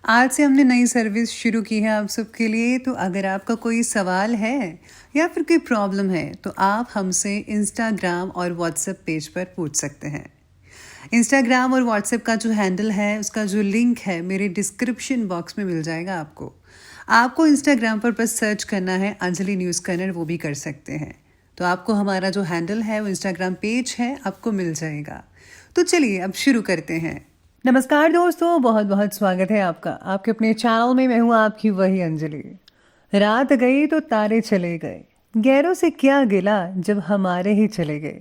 आज से हमने नई सर्विस शुरू की है आप सबके लिए। तो अगर आपका कोई सवाल है या फिर कोई प्रॉब्लम है तो आप हमसे इंस्टाग्राम और व्हाट्सएप पेज पर पूछ सकते हैं। इंस्टाग्राम और व्हाट्सएप का जो हैंडल है उसका जो लिंक है मेरे डिस्क्रिप्शन बॉक्स में मिल जाएगा आपको। आपको इंस्टाग्राम पर बस सर्च करना है अंजलि न्यूज़ कन्नड़, वो भी कर सकते हैं। तो आपको हमारा जो हैंडल है वो इंस्टाग्राम पेज है आपको मिल जाएगा। तो चलिए अब शुरू करते हैं। नमस्कार दोस्तों, बहुत बहुत स्वागत है आपका आपके अपने चैनल में। मैं हूँ आपकी वही अंजलि। रात गई तो तारे चले गए, गैरों से क्या गिला जब हमारे ही चले गए।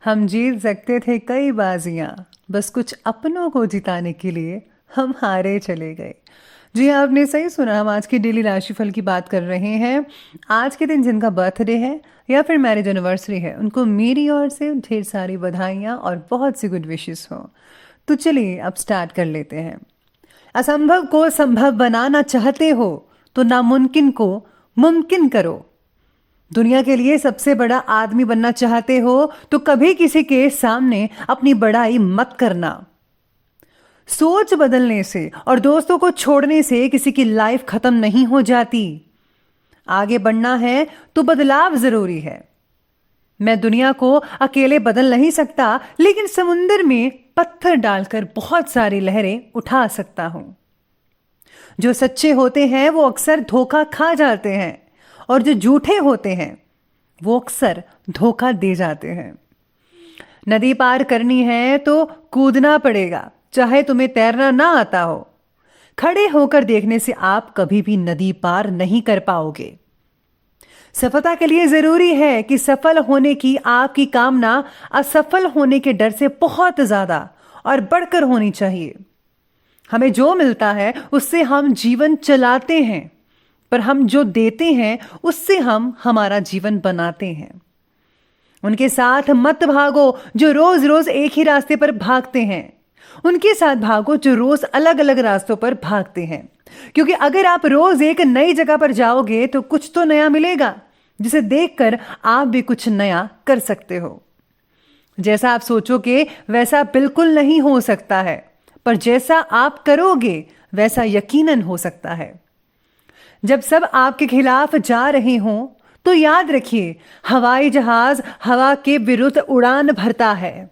हम जीत सकते थे कई बाजियां, बस कुछ अपनों को जिताने के लिए हम हारे चले गए। जी हाँ, आपने सही सुना। हम आज की डेली राशिफल की बात कर रहे हैं। आज के दिन जिनका बर्थडे है या फिर मैरिज एनिवर्सरी है उनको मेरी ओर से ढेर सारी बधाइयाँ और बहुत सी गुड विशेस हों। तो चलिए अब स्टार्ट कर लेते हैं। असंभव को संभव बनाना चाहते हो तो नामुमकिन को मुमकिन करो। दुनिया के लिए सबसे बड़ा आदमी बनना चाहते हो तो कभी किसी के सामने अपनी बड़ाई मत करना। सोच बदलने से और दोस्तों को छोड़ने से किसी की लाइफ खत्म नहीं हो जाती। आगे बढ़ना है तो बदलाव जरूरी है। मैं दुनिया को अकेले बदल नहीं सकता, लेकिन समुंदर में पत्थर डालकर बहुत सारी लहरें उठा सकता हूं। जो सच्चे होते हैं वो अक्सर धोखा खा जाते हैं और जो झूठे होते हैं वो अक्सर धोखा दे जाते हैं। नदी पार करनी है तो कूदना पड़ेगा, चाहे तुम्हें तैरना ना आता हो। खड़े होकर देखने से आप कभी भी नदी पार नहीं कर पाओगे। सफलता के लिए जरूरी है कि सफल होने की आपकी कामना असफल होने के डर से बहुत ज्यादा और बढ़कर होनी चाहिए। हमें जो मिलता है उससे हम जीवन चलाते हैं, पर हम जो देते हैं उससे हम हमारा जीवन बनाते हैं। उनके साथ मत भागो जो रोज रोज एक ही रास्ते पर भागते हैं। उनके साथ भागो जो रोज अलग अलग रास्तों पर भागते हैं, क्योंकि अगर आप रोज एक नई जगह पर जाओगे तो कुछ तो नया मिलेगा जिसे देखकर आप भी कुछ नया कर सकते हो। जैसा आप सोचोगे वैसा बिल्कुल नहीं हो सकता है, पर जैसा आप करोगे वैसा यकीनन हो सकता है। जब सब आपके खिलाफ जा रहे हों तो याद रखिए, हवाई जहाज हवा के विरुद्ध उड़ान भरता है।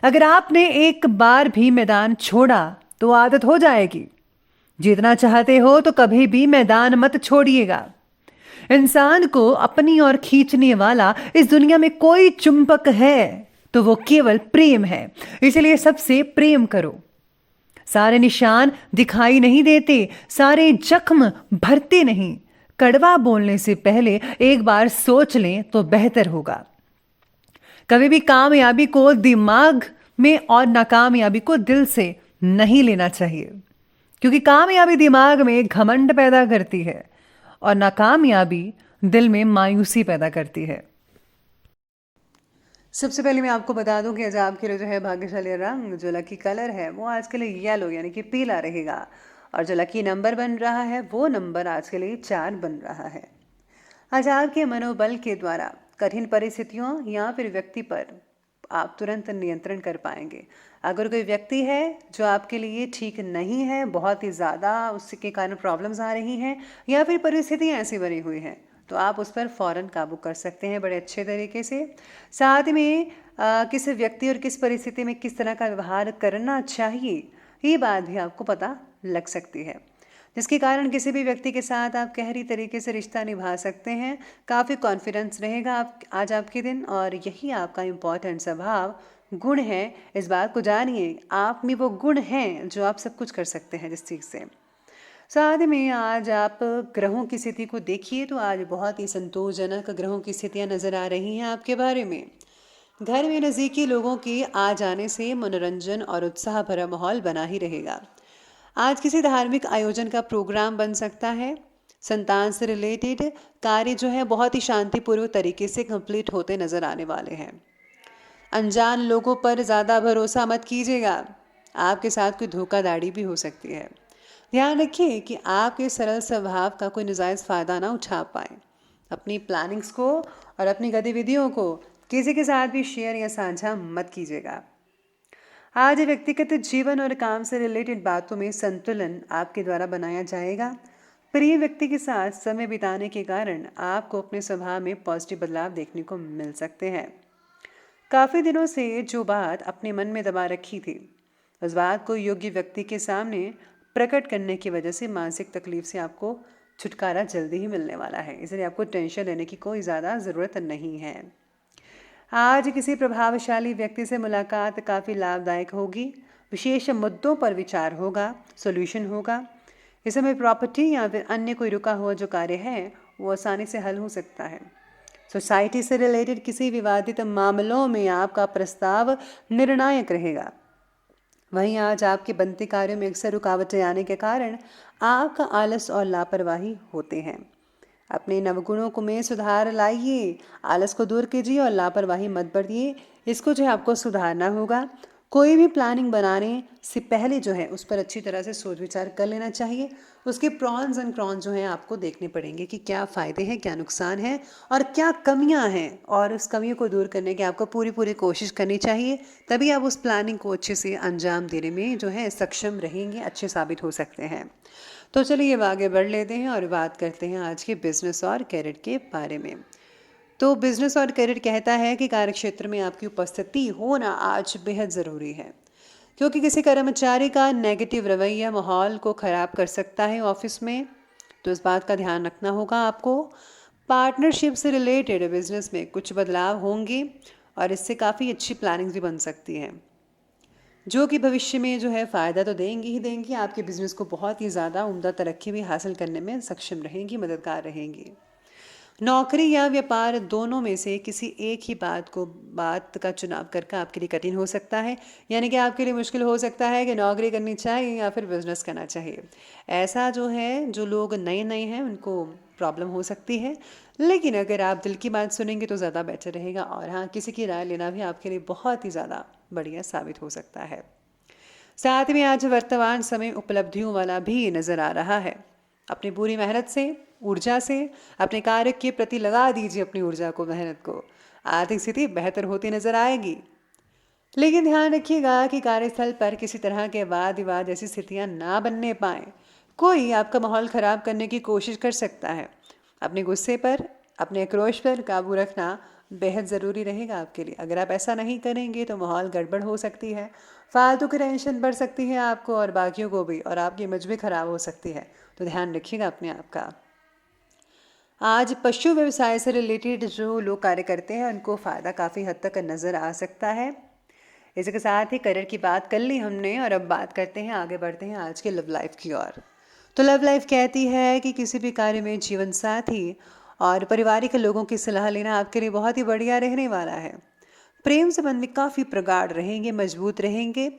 अगर आपने एक बार भी मैदान छोड़ा तो आदत हो जाएगी। जीतना चाहते हो तो कभी भी मैदान मत छोड़िएगा। इंसान को अपनी ओर खींचने वाला इस दुनिया में कोई चुंबक है तो वो केवल प्रेम है, इसलिए सबसे प्रेम करो। सारे निशान दिखाई नहीं देते, सारे जख्म भरते नहीं। कड़वा बोलने से पहले एक बार सोच लें तो बेहतर होगा। कभी भी कामयाबी को दिमाग में और नाकामयाबी को दिल से नहीं लेना चाहिए, क्योंकि कामयाबी दिमाग में घमंड पैदा करती है और नाकामयाबी दिल में मायूसी पैदा करती है। सबसे पहले मैं आपको बता दूं कि आज आपके लिए जो है भाग्यशाली रंग, जो लकी कलर है वो आज के लिए येलो यानी कि पीला रहेगा, और जो लकी नंबर बन रहा है वो नंबर आज के लिए 4 बन रहा है। आज आपके मनोबल के द्वारा कठिन परिस्थितियों या फिर व्यक्ति पर आप तुरंत नियंत्रण कर पाएंगे। अगर कोई व्यक्ति है जो आपके लिए ठीक नहीं है, बहुत ही ज़्यादा उसके कारण प्रॉब्लम्स आ रही हैं या फिर परिस्थितियाँ ऐसी बनी हुई हैं, तो आप उस पर फ़ौरन काबू कर सकते हैं बड़े अच्छे तरीके से। साथ में किस व्यक्ति और किस परिस्थिति में किस तरह का व्यवहार करना चाहिए ये बात भी आपको पता लग सकती है, जिसके कारण किसी भी व्यक्ति के साथ आप गहरी तरीके से रिश्ता निभा सकते हैं। काफ़ी कॉन्फिडेंस रहेगा आज आपके दिन, और यही आपका इम्पॉर्टेंट स्वभाव गुण है। इस बात को जानिए, आप में वो गुण हैं जो आप सब कुछ कर सकते हैं जिस चीज़ से। साथ में आज आप ग्रहों की स्थिति को देखिए तो आज बहुत ही संतोषजनक ग्रहों की स्थितियाँ नज़र आ रही हैं आपके बारे में। घर में नज़दीकी लोगों के आ जाने से मनोरंजन और उत्साह भरा माहौल बना ही रहेगा। आज किसी धार्मिक आयोजन का प्रोग्राम बन सकता है। संतान से रिलेटेड कार्य जो है बहुत ही शांतिपूर्वक तरीके से कंप्लीट होते नजर आने वाले हैं। अनजान लोगों पर ज़्यादा भरोसा मत कीजिएगा, आपके साथ कोई धोखाधड़ी भी हो सकती है। ध्यान रखिए कि आपके सरल स्वभाव का कोई नाजायज़ फ़ायदा ना उठा पाए। अपनी प्लानिंग्स को और अपनी गतिविधियों को किसी के साथ भी शेयर या साझा मत कीजिएगा। आज व्यक्तिगत जीवन और काम से रिलेटेड बातों में संतुलन आपके द्वारा बनाया जाएगा। प्रिय व्यक्ति के साथ समय बिताने के कारण आपको अपने स्वभाव में पॉजिटिव बदलाव देखने को मिल सकते हैं। काफ़ी दिनों से जो बात अपने मन में दबा रखी थी, उस बात को योग्य व्यक्ति के सामने प्रकट करने की वजह से मानसिक तकलीफ से आपको छुटकारा जल्दी ही मिलने वाला है। इसलिए आपको टेंशन लेने की कोई ज़्यादा ज़रूरत नहीं है। आज किसी प्रभावशाली व्यक्ति से मुलाकात काफ़ी लाभदायक होगी। विशेष मुद्दों पर विचार होगा, सॉल्यूशन होगा। इस समय प्रॉपर्टी या फिर अन्य कोई रुका हुआ जो कार्य है वो आसानी से हल हो सकता है। सोसाइटी से रिलेटेड किसी विवादित मामलों में आपका प्रस्ताव निर्णायक रहेगा। वहीं आज आपके बनते कार्यों में अक्सर रुकावटें आने के कारण आपका आलस और लापरवाही होते हैं। अपने नवगुणों को में सुधार लाइए, आलस को दूर कीजिए और लापरवाही मत बरतिए। इसको जो है आपको सुधारना होगा। कोई भी प्लानिंग बनाने से पहले जो है उस पर अच्छी तरह से सोच विचार कर लेना चाहिए। उसके प्रॉन्स एंड कॉन्स जो हैं आपको देखने पड़ेंगे कि क्या फ़ायदे हैं, क्या नुकसान है और क्या कमियां हैं, और उस कमियों को दूर करने की आपको पूरी पूरी कोशिश करनी चाहिए। तभी आप उस प्लानिंग को अच्छे से अंजाम देने में जो है सक्षम रहेंगे, अच्छे साबित हो सकते हैं। तो चलिए अब आगे बढ़ लेते हैं और बात करते हैं आज के बिजनेस और कैरियर के बारे में। तो बिजनेस और करियर कहता है कि कार्यक्षेत्र में आपकी उपस्थिति होना आज बेहद ज़रूरी है, क्योंकि किसी कर्मचारी का नेगेटिव रवैया माहौल को ख़राब कर सकता है ऑफिस में। तो इस बात का ध्यान रखना होगा आपको। पार्टनरशिप से रिलेटेड बिजनेस में कुछ बदलाव होंगे और इससे काफ़ी अच्छी प्लानिंग्स भी बन सकती हैं, जो कि भविष्य में जो है फ़ायदा तो देंगी ही देंगी। आपके बिजनेस को बहुत ही ज़्यादा उम्दा तरक्की भी हासिल करने में सक्षम रहेंगी, मददगार रहेंगी। नौकरी या व्यापार दोनों में से किसी एक ही बात का चुनाव करके आपके लिए कठिन हो सकता है। यानी कि आपके लिए मुश्किल हो सकता है कि नौकरी करनी चाहिए या फिर बिजनेस करना चाहिए। ऐसा जो है, जो लोग नए नए हैं उनको प्रॉब्लम हो सकती है, लेकिन अगर आप दिल की बात सुनेंगे तो ज़्यादा बेटर रहेगा। और हाँ, किसी की राय लेना भी आपके लिए बहुत ही ज़्यादा बढ़िया साबित हो सकता है। साथ में आज वर्तमान समय उपलब्धियों वाला भी नज़र आ रहा है। अपनी पूरी मेहनत से, ऊर्जा से अपने कार्य के प्रति लगा दीजिए अपनी ऊर्जा को, मेहनत को। आर्थिक स्थिति बेहतर होती नजर आएगी। लेकिन ध्यान रखिएगा कि कार्यस्थल पर किसी तरह के वाद विवाद जैसी स्थितियां ना बनने पाए। कोई आपका माहौल खराब करने की कोशिश कर सकता है। अपने गुस्से पर, अपने आक्रोश पर काबू रखना बेहद ज़रूरी रहेगा आपके लिए। अगर आप ऐसा नहीं करेंगे तो माहौल गड़बड़ हो सकती है, फालतू की टेंशन बढ़ सकती है आपको और बाकियों को भी, और आपकी इमेज भी खराब हो सकती है। तो ध्यान रखिएगा अपने आप का। आज पशु व्यवसाय से रिलेटेड जो लोग कार्य करते हैं उनको फ़ायदा काफ़ी हद तक नज़र आ सकता है। इसी के साथ ही करियर की बात कर ली हमने, और अब बात करते हैं, आगे बढ़ते हैं आज के लव लाइफ की ओर। तो लव लाइफ कहती है कि किसी भी कार्य में जीवन साथी और पारिवारिक लोगों की सलाह लेना आपके लिए बहुत ही बढ़िया रहने वाला है। प्रेम संबंध में काफ़ी प्रगाढ़ रहेंगे, मजबूत रहेंगे।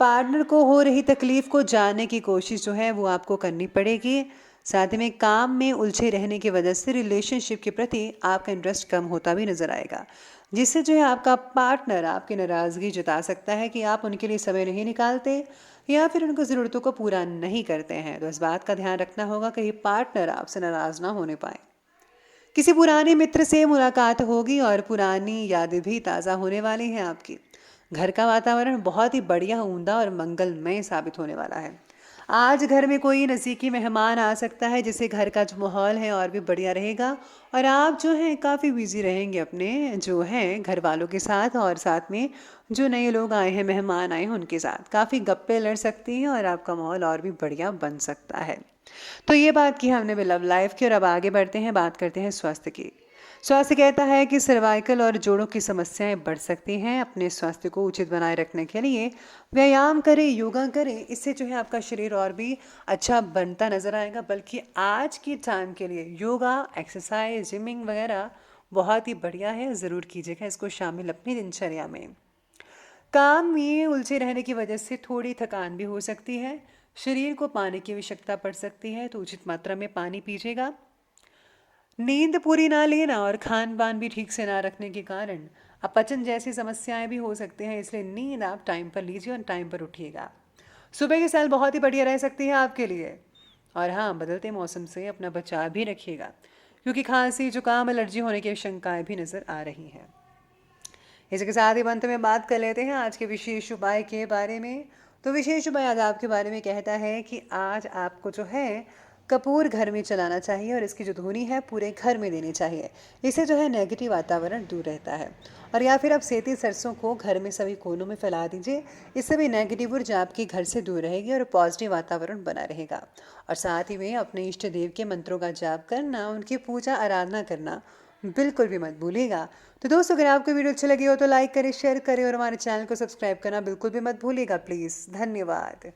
पार्टनर को हो रही तकलीफ को जानने की कोशिश जो है वो आपको करनी पड़ेगी। साथ ही में काम में उलझे रहने की वजह से रिलेशनशिप के प्रति आपका इंटरेस्ट कम होता भी नजर आएगा, जिससे जो है आपका पार्टनर आपकी नाराज़गी जता सकता है कि आप उनके लिए समय नहीं निकालते या फिर उनकी ज़रूरतों को पूरा नहीं करते हैं। तो इस बात का ध्यान रखना होगा कि पार्टनर आपसे नाराज़ ना होने पाए। किसी पुराने मित्र से मुलाकात होगी और पुरानी यादें भी ताज़ा होने वाली हैं आपकी। घर का वातावरण बहुत ही बढ़िया, उम्दा और मंगलमय साबित होने वाला है। आज घर में कोई नज़दीकी मेहमान आ सकता है, जिससे घर का जो माहौल है और भी बढ़िया रहेगा। और आप जो हैं काफ़ी बिजी रहेंगे अपने जो हैं घर वालों के साथ, और साथ में जो नए लोग आए हैं, मेहमान आए हैं, उनके साथ काफ़ी गप्पे लड़ सकती हैं और आपका माहौल और भी बढ़िया बन सकता है। तो ये बात की हमने भी लव लाइफ की, और अब आगे बढ़ते हैं, बात करते हैं स्वास्थ्य की। स्वास्थ्य कहता है कि सर्वाइकल और जोड़ों की समस्याएं बढ़ सकती हैं। अपने स्वास्थ्य को उचित बनाए रखने के लिए व्यायाम करें, योगा करें। इससे जो है आपका शरीर और भी अच्छा बनता नजर आएगा। बल्कि आज के टाइम के लिए योगा, एक्सरसाइज, जिमिंग वगैरह बहुत ही बढ़िया है, ज़रूर कीजिएगा इसको शामिल अपनी दिनचर्या में। काम में उलझे रहने की वजह से थोड़ी थकान भी हो सकती है। शरीर को पानी की आवश्यकता पड़ सकती है, तो उचित मात्रा में पानी पीजिएगा। नींद पूरी ना लेना और खान पान भी ठीक से ना रखने के कारण अपचन जैसी समस्याएं भी हो सकती हैं। इसलिए नींद आप टाइम पर लीजिए और टाइम पर उठिएगा। सुबह की सैर बहुत ही बढ़िया रह सकती है आपके लिए। और हाँ, बदलते मौसम से अपना बचाव भी रखिएगा, क्योंकि खांसी, जुकाम, एलर्जी होने की शंकाएं भी नज़र आ रही हैं। इसी के साथ ही अंत में बात कर लेते हैं आज के विशेष उपाय के बारे में। तो विशेष उपाय आज आपके बारे में कहता है कि आज आपको जो है कपूर घर में चलाना चाहिए और इसकी जो धुनी है पूरे घर में देनी चाहिए। इससे जो है नेगेटिव वातावरण दूर रहता है। और या फिर आप सेती सरसों को घर में सभी कोनों में फैला दीजिए। इससे भी नेगेटिव ऊर्जा आपके घर से दूर रहेगी और पॉजिटिव वातावरण बना रहेगा। और साथ ही में अपने इष्ट देव के मंत्रों का जाप करना, उनकी पूजा आराधना करना बिल्कुल भी मत भूलिएगा। तो दोस्तों, अगर आपको वीडियो अच्छी लगी हो तो लाइक करें, शेयर करें और हमारे चैनल को सब्सक्राइब करना बिल्कुल भी मत भूलिएगा प्लीज़। धन्यवाद।